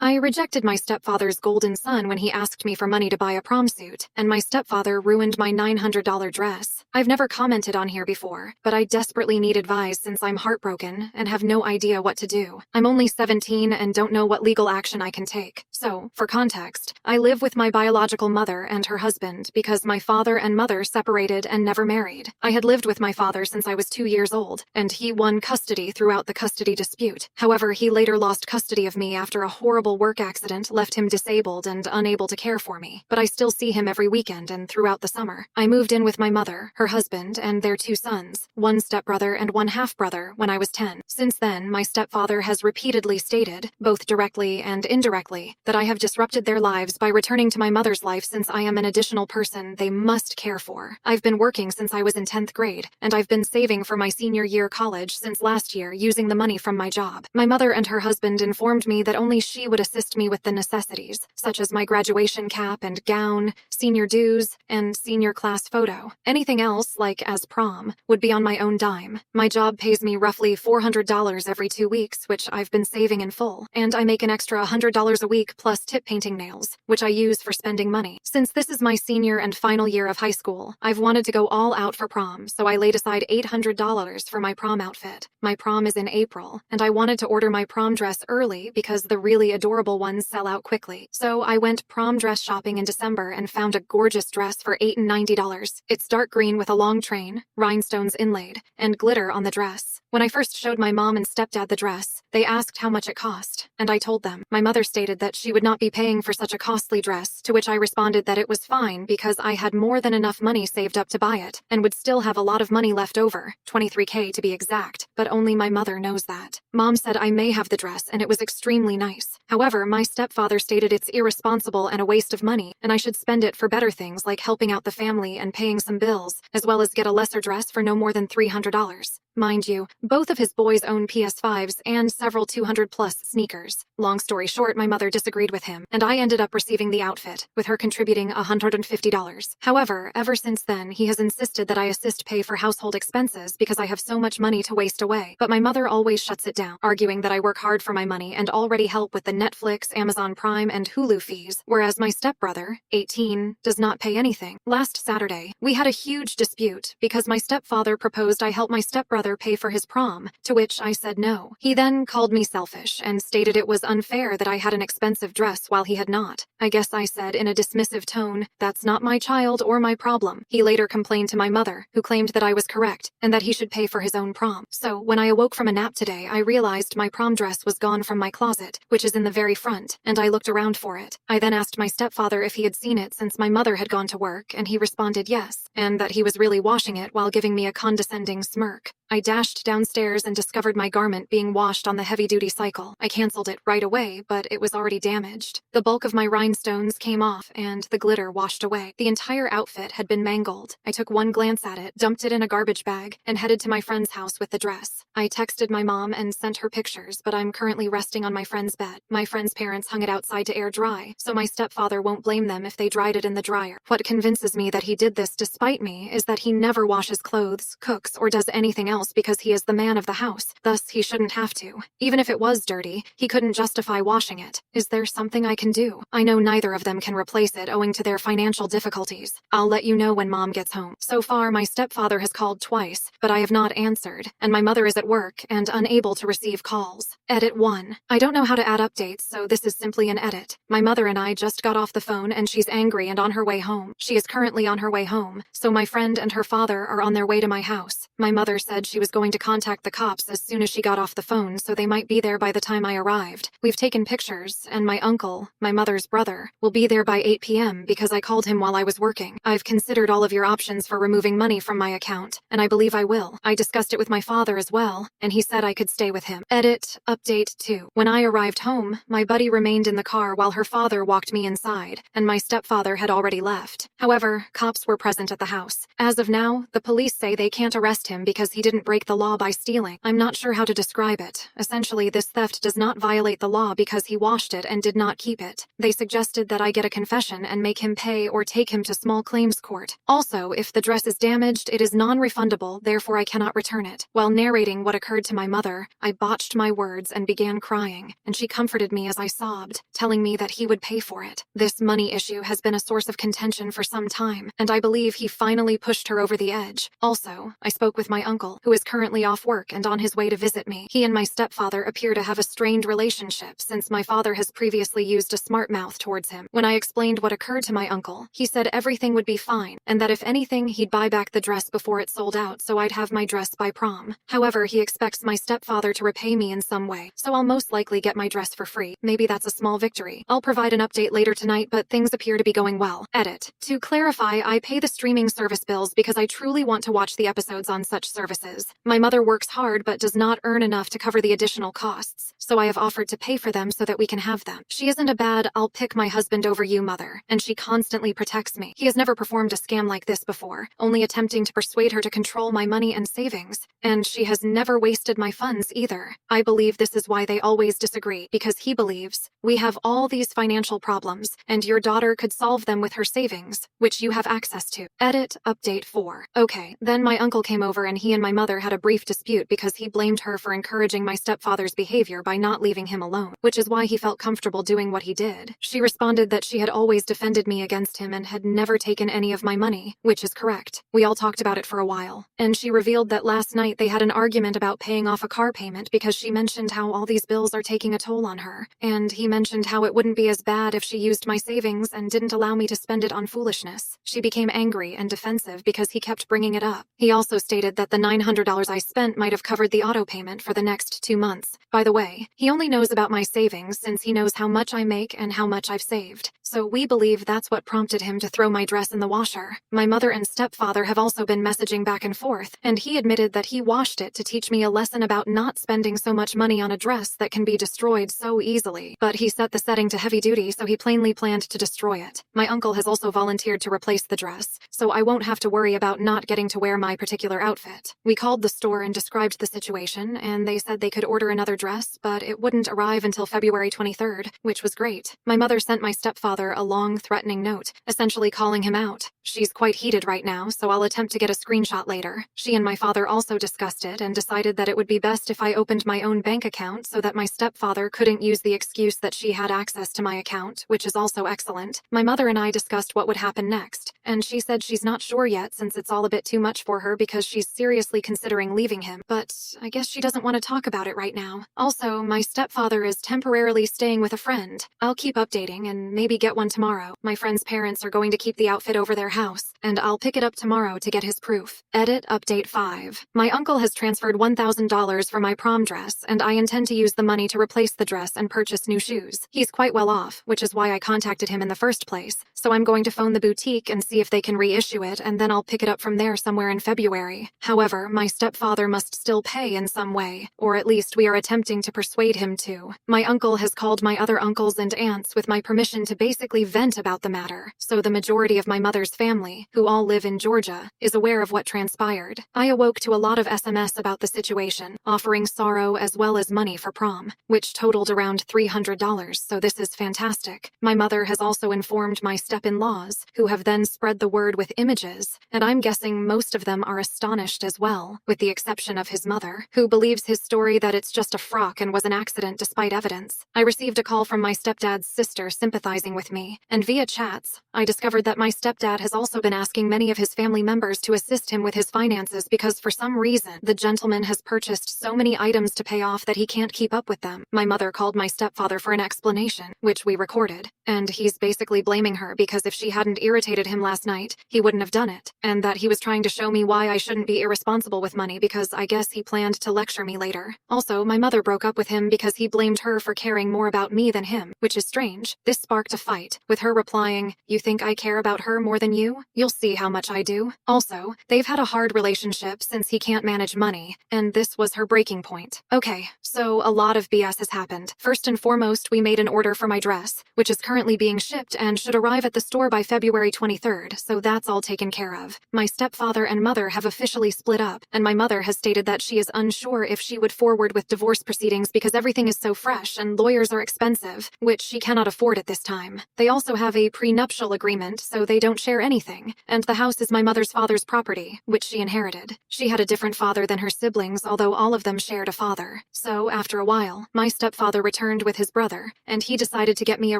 I rejected my stepfather's golden son when he asked me for money to buy a prom suit, and my stepfather ruined my $900 dress. I've never commented on here before, but I desperately need advice since I'm heartbroken and have no idea what to do. I'm only 17 and don't know what legal action I can take. So, for context, I live with my biological mother and her husband because my father and mother separated and never married. I had lived with my father since I was 2 years old, and he won custody throughout the custody dispute. However, he later lost custody of me after a horrible work accident left him disabled and unable to care for me. But I still see him every weekend and throughout the summer. I moved in with my mother, her husband, and their 2 sons, 1 stepbrother and 1 half-brother, when I was 10. Since then, my stepfather has repeatedly stated, both directly and indirectly, that I have disrupted their lives by returning to my mother's life since I am an additional person they must care for. I've been working since I was in 10th grade, and I've been saving for my senior year college since last year using the money from my job. My mother and her husband informed me that only she would assist me with the necessities, such as my graduation cap and gown, senior dues, and senior class photo. Anything else, like as prom, would be on my own dime. My job pays me roughly $400 every 2 weeks, which I've been saving in full, and I make an extra $100 a week plus tip painting nails, which I use for spending money. Since this is my senior and final year of high school, I've wanted to go all out for prom, so I laid aside $800 for my prom outfit. My prom is in April, and I wanted to order my prom dress early because the really adorable ones sell out quickly. So I went prom dress shopping in December and found a gorgeous dress for $8 and $90. It's dark green with a long train, rhinestones inlaid, and glitter on the dress. When I first showed my mom and stepdad the dress, they asked how much it cost, and I told them. My mother stated that she would not be paying for such a costly dress, to which I responded that it was fine because I had more than enough money saved up to buy it, and would still have a lot of money left over, $23K to be exact, but only my mother knows that. Mom said I may have the dress and it was extremely nice. However, my stepfather stated it's irresponsible and a waste of money, and I should spend it for better things like helping out the family and paying some bills, as well as get a lesser dress for no more than $300. Mind you, both of his boys own PS5s and several 200-plus sneakers. Long story short, my mother disagreed with him, and I ended up receiving the outfit, with her contributing $150. However, ever since then, he has insisted that I assist pay for household expenses because I have so much money to waste away. But my mother always shuts it down, arguing that I work hard for my money and already help with the Netflix, Amazon Prime, and Hulu fees, whereas my stepbrother, 18, does not pay anything. Last Saturday, we had a huge dispute because my stepfather proposed I help my stepbrother pay for his prom, to which I said no. He then called me selfish and stated it was unfair that I had an expensive dress while he had not. I guess I said in a dismissive tone, "That's not my child or my problem." He later complained to my mother, who claimed that I was correct and that he should pay for his own prom. So when I awoke from a nap today, I realized my prom dress was gone from my closet, which is in the very front, and I looked around for it. I then asked my stepfather if he had seen it since my mother had gone to work, and he responded yes, and that he was really washing it while giving me a condescending smirk. I dashed downstairs and discovered my garment being washed on the heavy-duty cycle. I canceled it right away, but it was already damaged. The bulk of my rhinestones came off, and the glitter washed away. The entire outfit had been mangled. I took one glance at it, dumped it in a garbage bag, and headed to my friend's house with the dress. I texted my mom and sent her pictures, but I'm currently resting on my friend's bed. My friend's parents hung it outside to air dry, so my stepfather won't blame them if they dried it in the dryer. What convinces me that he did this despite me is that he never washes clothes, cooks, or does anything else because he is the man of the house. Thus, he shouldn't have to. Even if it was dirty, he couldn't justify washing it. Is there something I can do? I know neither of them can replace it owing to their financial difficulties. I'll let you know when Mom gets home. So far, my stepfather has called twice, but I have not answered, and my mother is at work and unable to receive calls. Edit 1. I don't know how to add updates, so this is simply an edit. My mother and I just got off the phone and she's angry and on her way home. She is currently on her way home, so my friend and her father are on their way to my house. My mother said she was going to contact the cops as soon as she got off the phone, so they might be there by the time I arrived. We've taken pictures, and my uncle, my mother's brother, will be there by 8 p.m. because I called him while I was working. I've considered all of your options for removing money from my account, and I believe I will. I discussed it with my father as well, and he said I could stay with him. Edit, update 2. When I arrived home, my buddy remained in the car while her father walked me inside, and my stepfather had already left. However, cops were present at the house. As of now, the police say they can't arrest him because he didn't break the law by stealing. I'm not sure how to describe it. Essentially, this theft does not violate the law because he washed it and did not keep it. They suggested that I get a confession and make him pay or take him to small claims court. Also, if the dress is damaged, it is non-refundable, therefore I cannot return it. While narrating what occurred to my mother, I botched my words and began crying, and she comforted me as I sobbed, telling me that he would pay for it. This money issue has been a source of contention for some time, and I believe he finally pushed her over the edge. Also, I spoke with my uncle, who is currently off work and on his way to visit me. He and my stepfather appear to have a strained relationship since my father has previously used a smart mouth towards him. When I explained what occurred to my uncle, he said everything would be fine, and that if anything, he'd buy back the dress before it sold out so I'd have my dress by prom. However, he expects my stepfather to repay me in some way, so I'll most likely get my dress for free. Maybe that's a small victory. I'll provide an update later tonight, but things appear to be going well. Edit. To clarify, I pay the streaming service bills because I truly want to watch the episodes on such services. My mother works hard but does not earn enough to cover the additional costs, so I have offered to pay for them so that we can have them. She isn't a bad "I'll pick my husband over you" mother, and she constantly protects me. He has never performed a scam like this before, only attempting to persuade her to control my money and savings, and she has never wasted my funds either. I believe this is why they always disagree, because he believes we have all these financial problems, and your daughter could solve them with her savings, which you have access to. Edit. Update 4. Okay, then my uncle came over and he and my mother had a brief dispute because he blamed her for encouraging my stepfather's behavior by not leaving him alone, which is why he felt comfortable doing what he did. She responded that she had always defended me against him and had never taken any of my money, which is correct. We all talked about it for a while, and she revealed that last night they had an argument about paying off a car payment because she mentioned how all these bills are taking a toll on her, and he mentioned how it wouldn't be as bad if she used my savings and didn't allow me to spend it on foolishness. She became angry and defensive because he kept bringing it up. He also stated that the $900 I spent might have covered the auto payment for the next 2 months. By the way, he only knows about my savings since he knows how much I make and how much I've saved, so we believe that's what prompted him to throw my dress in the washer. My mother and stepfather have also been messaging back and forth, and he admitted that he washed it to teach me a lesson about not spending so much money on a dress that can be destroyed so easily. But he set the setting to heavy duty, so he plainly planned to destroy it. My uncle has also volunteered to replace the dress, so I won't have to worry about not getting to wear my particular outfit. We called the store and described the situation, and they said they could order another dress, but it wouldn't arrive until February 23rd, which was great. My mother sent my stepfather a long, threatening note, essentially calling him out. She's quite heated right now, so I'll attempt to get a screenshot later. She and my father also discussed it and decided that it would be best if I opened my own bank account so that my stepfather couldn't use the excuse that she had access to my account, which is also excellent. My mother and I discussed what would happen next, and she said she's not sure yet since it's all a bit too much for her because she's seriously considering leaving him, but I guess she doesn't want to talk about it right now. Also, my stepfather is temporarily staying with a friend. I'll keep updating and maybe get one tomorrow. My friend's parents are going to keep the outfit over their house, and I'll pick it up tomorrow to get his proof. Edit. Update 5. My uncle has transferred $1,000 for my prom dress, and I intend to use the money to replace the dress and purchase new shoes. He's quite well off, which is why I contacted him in the first place, so I'm going to phone the boutique and see if they can reissue it, and then I'll pick it up from there somewhere in February. However, my stepfather must still pay in some way, or at least we are attempting to persuade him to. My uncle has called my other uncles and aunts with my permission to basically vent about the matter, so the majority of my mother's family, who all live in Georgia, is aware of what transpired. I awoke to a lot of SMS about the situation, offering sorrow as well as money for prom, which totaled around $300, so this is fantastic. My mother has also informed my step-in-laws, who have then spread the word with images, and I'm guessing most of them are astonished as well, with the exception of his mother, who believes his story that it's just a frock and was an accident despite evidence. I received a call from my stepdad's sister sympathizing with me, and via chats, I discovered that my stepdad has also been asking many of his family members to assist him with his finances because for some reason, the gentleman has purchased so many items to pay off that he can't keep up with them. My mother called my stepfather for an explanation, which we recorded, and he's basically blaming her because if she hadn't irritated him last night, he wouldn't have done it, and that he was trying to show me why I shouldn't be irresponsible with money because I guess he planned to lecture me later. Also, my mother broke up with him because he blamed her for caring more about me than him, which is strange. This sparked a fight, with her replying, "You think I care about her more than you? You'll see how much I do." Also, they've had a hard relationship since he can't manage money, and this was her breaking point. Okay, so a lot of BS has happened. First and foremost, we made an order for my dress, which is currently being shipped and should arrive at the store by February 23rd, so that's all taken care of. My stepfather and mother have officially split up, and my mother has stated that she is unsure if she would forward with divorce proceedings because everything is so fresh and lawyers are expensive, which she cannot afford at this time. They also have a prenuptial agreement, so they don't share anything, and the house is my mother's father's property, which she inherited. She had a different father than her siblings, although all of them shared a father. So, after a while, my stepfather returned with his brother, and he decided to get me a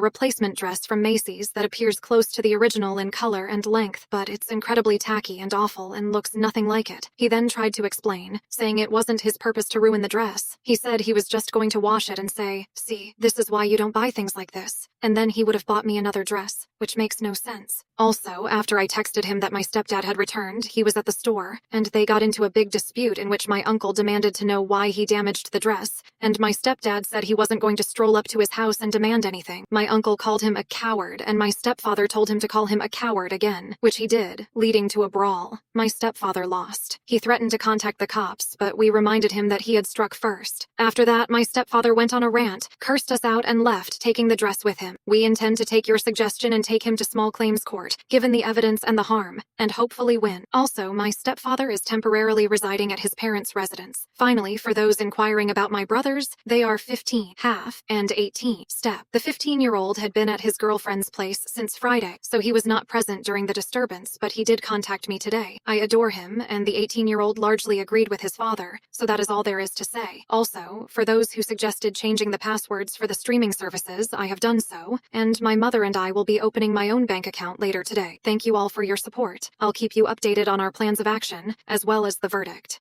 replacement dress from Macy's that appears close to the original in color and length, but it's incredibly tacky and awful and looks nothing like it. He then tried to explain, saying it wasn't his purpose to ruin the dress. He said he was just going to wash it and say, "See, this is why you don't buy things like this." And then he would have bought me another dress, which makes no sense. Also, after I texted him that my stepdad had returned, he was at the store, and they got into a big dispute in which my uncle demanded to know why he damaged the dress, and my stepdad said he wasn't going to stroll up to his house and demand anything. My uncle called him a coward, and my stepfather told him to call him a coward again, which he did, leading to a brawl. My stepfather lost. He threatened to contact the cops, but we reminded him that he had struck first. After that, my stepfather went on a rant, cursed us out, and left, taking the dress with him. We intend to take your suggestion and take him to small claims court, given the evidence and the harm, and hopefully win. Also, my stepfather is temporarily residing at his parents' residence. Finally, for those inquiring about my brothers, they are 15, half, and 18. Step. The 15-year-old had been at his girlfriend's place since Friday, so he was not present during the disturbance, but he did contact me today. I adore him, and the 18-year-old largely agreed with his father, so that is all there is to say. Also, for those who suggested changing the passwords for the streaming services, I have done so, and my mother and I will be opening my own bank account later today. Thank you all for your support. I'll keep you updated on our plans of action, as well as the verdict.